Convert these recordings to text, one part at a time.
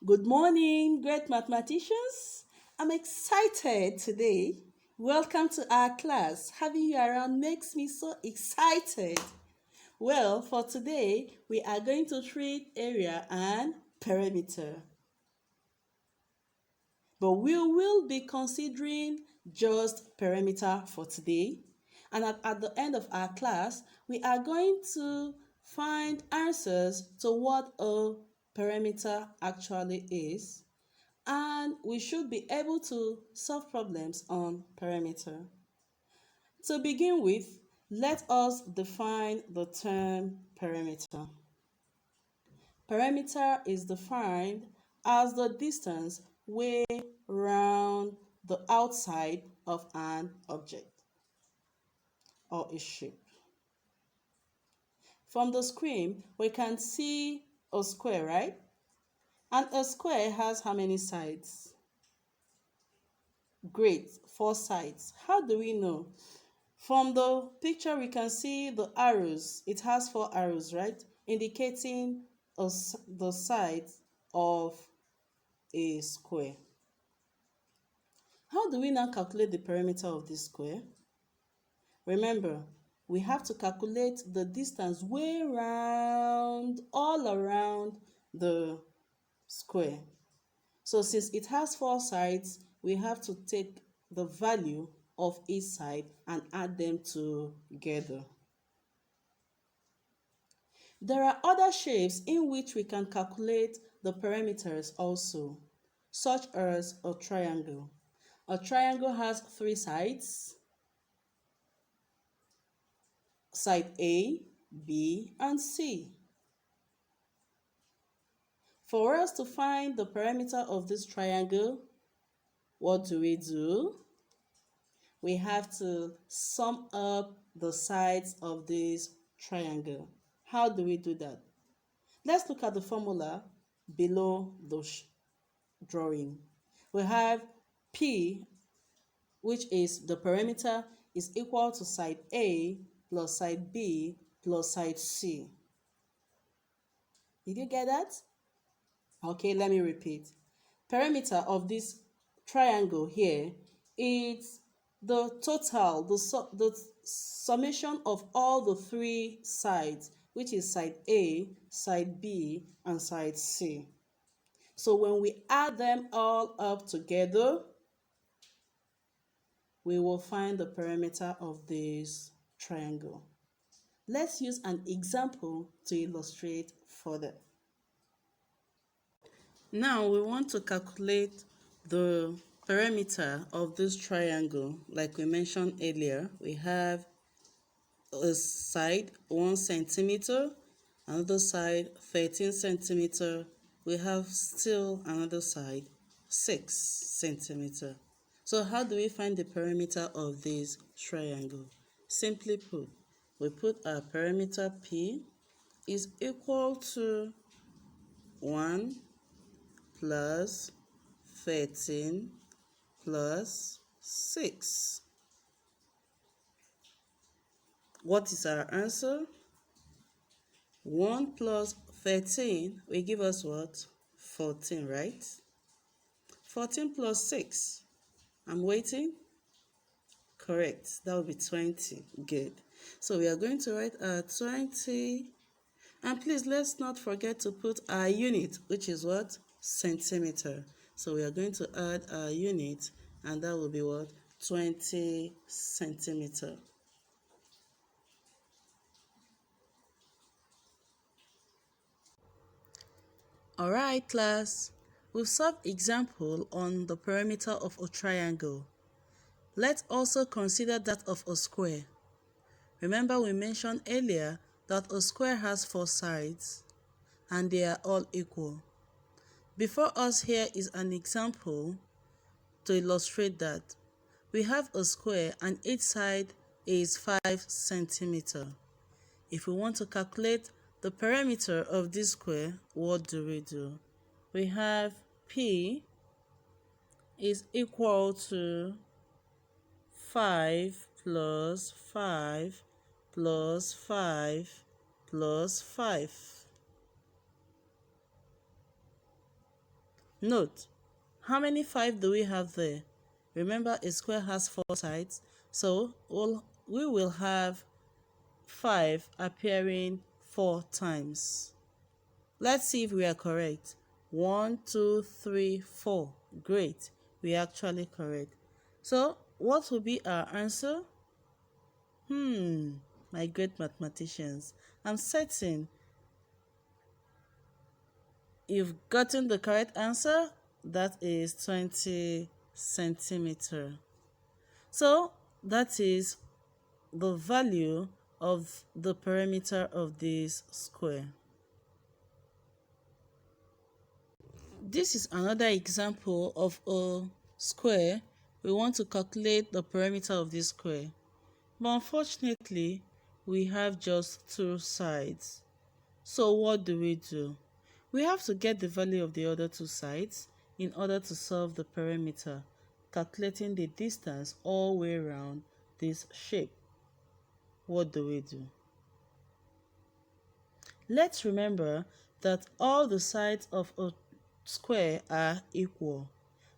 Good morning, great mathematicians. I'm excited today. Welcome to our class. Having you around makes me so excited. Well, for today, we are going to treat area and perimeter. But we will be considering just perimeter for today. And at the end of our class, we are going to find answers to what a perimeter actually is. And we should be able to solve problems on perimeter. To begin with, let us define the term perimeter. Perimeter is defined as the distance way round the outside of an object or a shape. From the screen, we can see a square, right? And a square has how many sides? Great, 4 sides. How do we know? From the picture, we can see the arrows. It has 4 arrows, right? Indicating the sides of a square. How do we now calculate the perimeter of this square? Remember, we have to calculate the distance way round, all around the square. So since it has 4 sides, we have to take the value of each side and add them together. There are other shapes in which we can calculate the perimeters also, such as a triangle. A triangle has 3 sides, side A, B, and C. For us to find the perimeter of this triangle, what do? We have to sum up the sides of this triangle. How do we do that? Let's look at the formula below the drawing. We have P, which is the perimeter, is equal to side A plus side B plus side C. Did you get that? Okay, let me repeat. Perimeter of this triangle here is the total, the summation of all the 3 sides, which is side A, side B, and side C. So when we add them all up together, we will find the perimeter of this triangle. Let's use an example to illustrate further. Now we want to calculate the perimeter of this triangle. Like we mentioned earlier, we have a side 1 centimeter, another side 13 centimeter. We have still another side 6 centimeter. So how do we find the perimeter of this triangle? Simply put, we put our perimeter P is equal to 1 plus 13 plus 6. What is our answer? 1 plus 13 will give us what? 14, right? 14 plus 6. I'm waiting. Correct. That will be 20. Good. So we are going to write our 20. And please, let's not forget to put our unit, which is what? Centimeter. So we are going to add our unit, and that will be what? 20 centimeter. All right, class. We've solved example on the perimeter of a triangle. Let's also consider that of a square. Remember we mentioned earlier that a square has 4 sides and they are all equal. Before us here is an example to illustrate that. We have a square and each side is 5 centimeter. If we want to calculate the perimeter of this square, what do? We have P is equal to 5 plus 5 plus 5 plus 5. Note, how many 5 do we have there? Remember, a square has 4 sides, so we will have 5 appearing 4 times. Let's see if we are correct. 1, 2, 3, 4. Great, we are actually correct. So, what will be our answer? My great mathematicians, I'm certain you've gotten the correct answer. That is 20 centimeter. So that is the value of the perimeter of this square. This is another example of a square. We want to calculate the perimeter of this square. But unfortunately, we have just 2 sides. So what do? We have to get the value of the other 2 sides in order to solve the perimeter, calculating the distance all the way around this shape. What do? Let's remember that all the sides of a square are equal.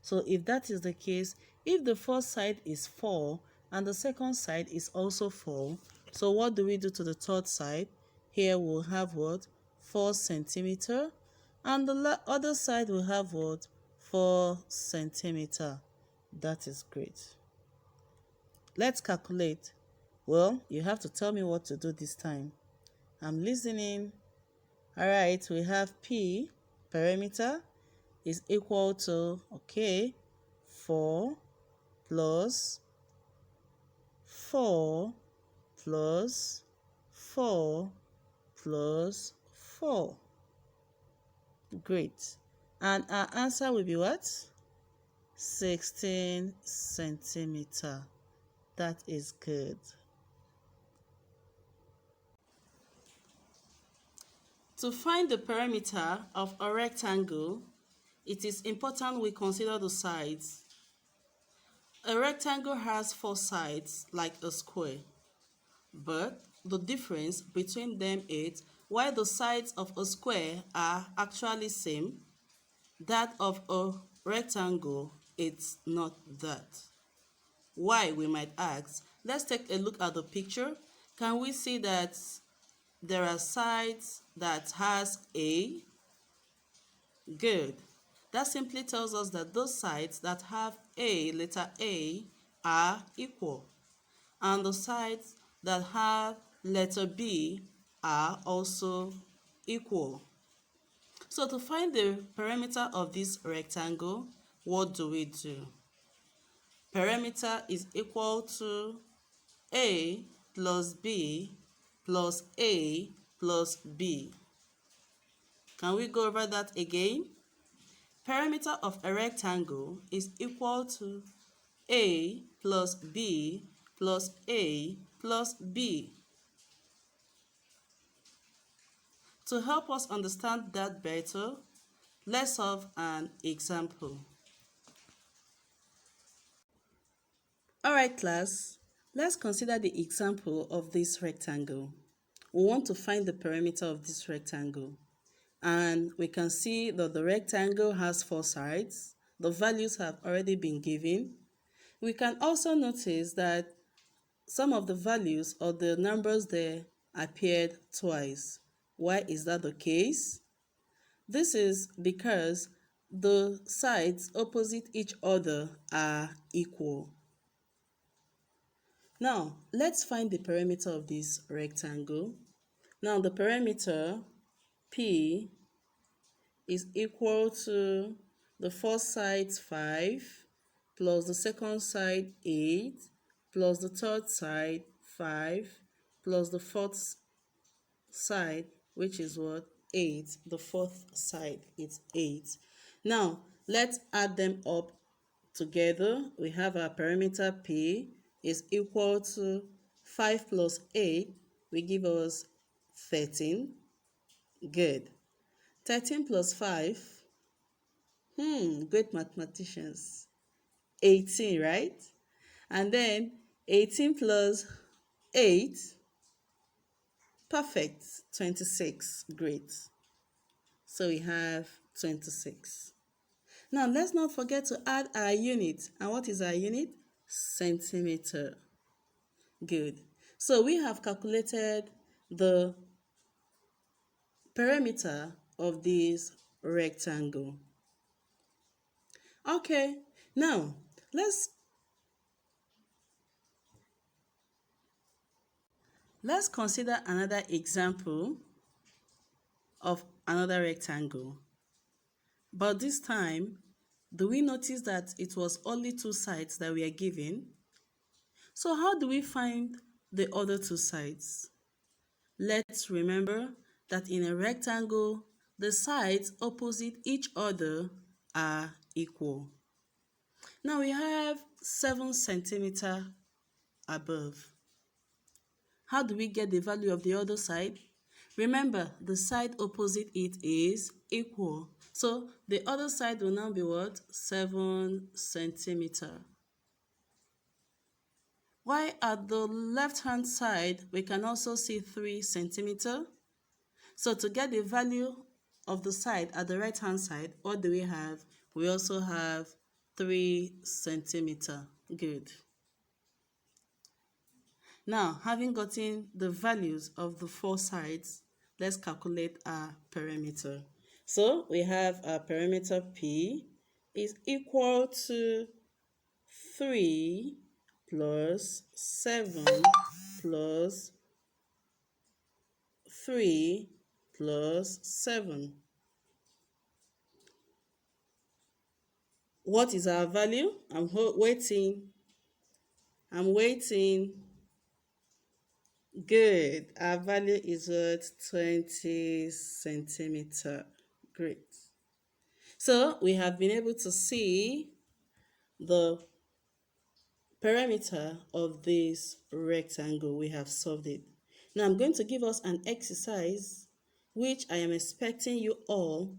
So if that is the case, if the first side is 4 and the second side is also 4, so what do we do to the third side? Here we'll have what? 4 centimeter, and the other side will have what? 4 centimeter. That is great. Let's calculate. Well, you have to tell me what to do this time. I'm listening. Alright, we have P, perimeter, is equal to, 4 plus 4 plus 4 plus 4. Great. And our answer will be what? 16 centimeter. That is good. To find the perimeter of a rectangle, it is important we consider the sides. A rectangle has 4 sides like a square, but the difference between them is while the sides of a square are actually same, that of a rectangle it's not that. Why, we might ask? Let's take a look at the picture. Can we see that there are sides that has A? Good. That simply tells us that those sides that have A, letter A, are equal. And the sides that have letter B are also equal. So to find the perimeter of this rectangle, what do? Perimeter is equal to A plus B plus A plus B. Can we go over that again? Perimeter of a rectangle is equal to A plus B plus A plus B. To help us understand that better, let's solve an example. Alright class, let's consider the example of this rectangle. We want to find the perimeter of this rectangle. And we can see that the rectangle has 4 sides. The values have already been given. We can also notice that some of the values or the numbers there appeared twice. Why is that the case? This is because the sides opposite each other are equal. Now, let's find the perimeter of this rectangle. Now, the perimeter P is equal to the first side 5 plus the second side 8 plus the third side 5 plus the fourth side, which is what? 8. The fourth side is 8. Now, let's add them up together. We have our perimeter P is equal to 5 plus 8 will give us 13. Good. 13 plus 5, great mathematicians. 18, right? And then 18 plus 8, perfect, 26, great. So we have 26. Now, let's not forget to add our unit. And what is our unit? Centimeter. Good. So we have calculated the perimeter of this rectangle. Okay, now let's consider another example of another rectangle. But this time, do we notice that it was only two sides that we are given? So how do we find the other two sides? Let's remember that in a rectangle, the sides opposite each other are equal. Now we have 7 centimeters above. How do we get the value of the other side? Remember, the side opposite it is equal. So the other side will now be what? 7 centimeters. While at the left-hand side, we can also see 3 centimeters. So to get the value of the side at the right-hand side, what do we have? We also have 3 centimeters. Good. Now, having gotten the values of the 4 sides, let's calculate our perimeter. So we have our perimeter P is equal to 3 plus 7 plus 3 plus 7. What is our value? I'm waiting. Good. Our value is what? 20 centimeters. Great. So we have been able to see the perimeter of this rectangle. We have solved it. Now I'm going to give us an exercise which I am expecting you all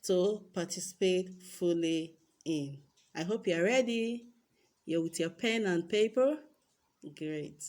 to participate fully in. I hope you are ready. You're with your pen and paper. Great.